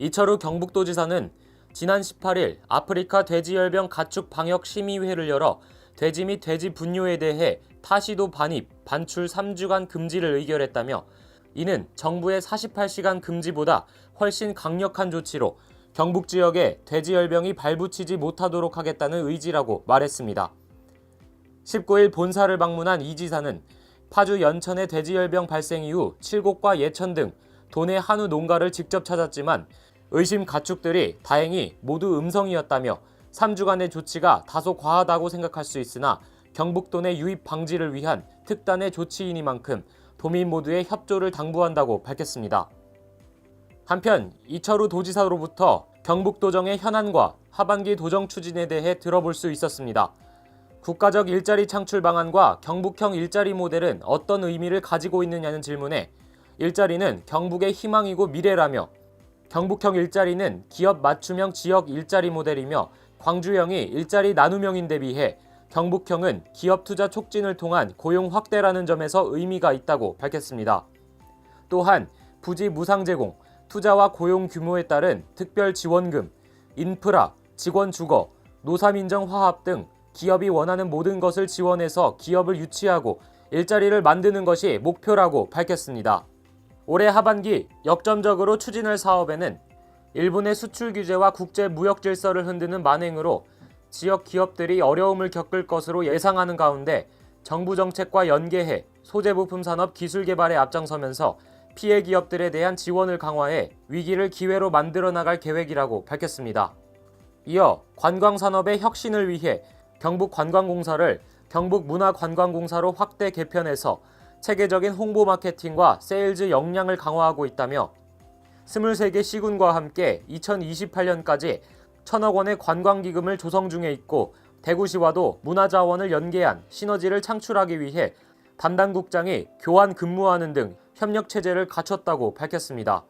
이철우 경북도지사는 지난 18일 아프리카 돼지열병 가축 방역 심의회를 열어 돼지 및 돼지 분뇨에 대해 타시도 반입, 반출 3주간 금지를 의결했다며 이는 정부의 48시간 금지보다 훨씬 강력한 조치로 경북 지역에 돼지열병이 발붙이지 못하도록 하겠다는 의지라고 말했습니다. 19일 본사를 방문한 이 지사는 파주 연천의 돼지열병 발생 이후 칠곡과 예천 등 도내 한우 농가를 직접 찾았지만 의심 가축들이 다행히 모두 음성이었다며 3주간의 조치가 다소 과하다고 생각할 수 있으나 경북도 내 유입 방지를 위한 특단의 조치이니만큼 도민 모두의 협조를 당부한다고 밝혔습니다. 한편 이철우 도지사로부터 경북도정의 현안과 하반기 도정 추진에 대해 들어볼 수 있었습니다. 국가적 일자리 창출 방안과 경북형 일자리 모델은 어떤 의미를 가지고 있느냐는 질문에 일자리는 경북의 희망이고 미래라며 경북형 일자리는 기업 맞춤형 지역 일자리 모델이며 광주형이 일자리 나눔형인데 비해 경북형은 기업 투자 촉진을 통한 고용 확대라는 점에서 의미가 있다고 밝혔습니다. 또한 부지 무상 제공, 투자와 고용 규모에 따른 특별 지원금, 인프라, 직원 주거, 노사민정 화합 등 기업이 원하는 모든 것을 지원해서 기업을 유치하고 일자리를 만드는 것이 목표라고 밝혔습니다. 올해 하반기 역점적으로 추진할 사업에는 일본의 수출 규제와 국제 무역 질서를 흔드는 만행으로 지역 기업들이 어려움을 겪을 것으로 예상하는 가운데 정부 정책과 연계해 소재 부품 산업 기술 개발에 앞장서면서 피해 기업들에 대한 지원을 강화해 위기를 기회로 만들어 나갈 계획이라고 밝혔습니다. 이어 관광산업의 혁신을 위해 경북관광공사를 경북문화관광공사로 확대 개편해서 체계적인 홍보 마케팅과 세일즈 역량을 강화하고 있다며 23개 시군과 함께 2028년까지 1,000억 원의 관광기금을 조성 중에 있고 대구시와도 문화자원을 연계한 시너지를 창출하기 위해 담당 국장이 교환 근무하는 등 협력체제를 갖췄다고 밝혔습니다.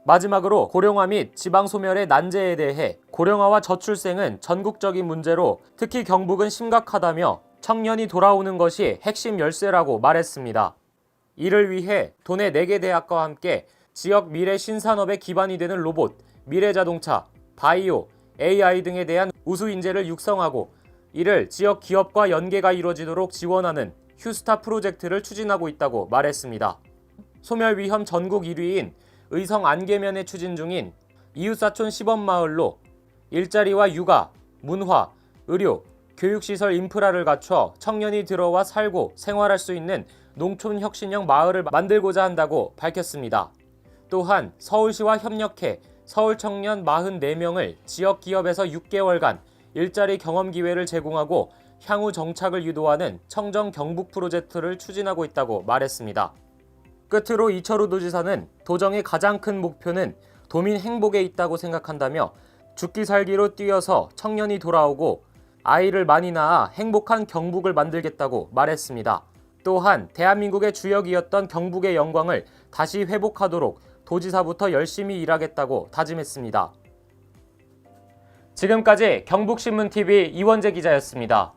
마지막으로 고령화 및 지방소멸의 난제에 대해 고령화와 저출생은 전국적인 문제로 특히 경북은 심각하다며 청년이 돌아오는 것이 핵심 열쇠라고 말했습니다. 이를 위해 도내 4개 대학과 함께 지역 미래 신산업의 기반이 되는 로봇, 미래자동차, 바이오, AI 등에 대한 우수 인재를 육성하고 이를 지역 기업과 연계가 이루어지도록 지원하는 휴스타 프로젝트를 추진하고 있다고 말했습니다. 소멸 위험 전국 1위인 의성 안개면에 추진 중인 이웃사촌 시범마을로 일자리와 육아, 문화, 의료, 교육시설 인프라를 갖춰 청년이 들어와 살고 생활할 수 있는 농촌혁신형 마을을 만들고자 한다고 밝혔습니다. 또한 서울시와 협력해 서울 청년 44명을 지역 기업에서 6개월간 일자리 경험 기회를 제공하고 향후 정착을 유도하는 청정 경북 프로젝트를 추진하고 있다고 말했습니다. 끝으로 이철우 도지사는 도정의 가장 큰 목표는 도민 행복에 있다고 생각한다며 죽기 살기로 뛰어서 청년이 돌아오고 아이를 많이 낳아 행복한 경북을 만들겠다고 말했습니다. 또한 대한민국의 주역이었던 경북의 영광을 다시 회복하도록 도지사부터 열심히 일하겠다고 다짐했습니다. 지금까지 경북신문TV 이원재 기자였습니다.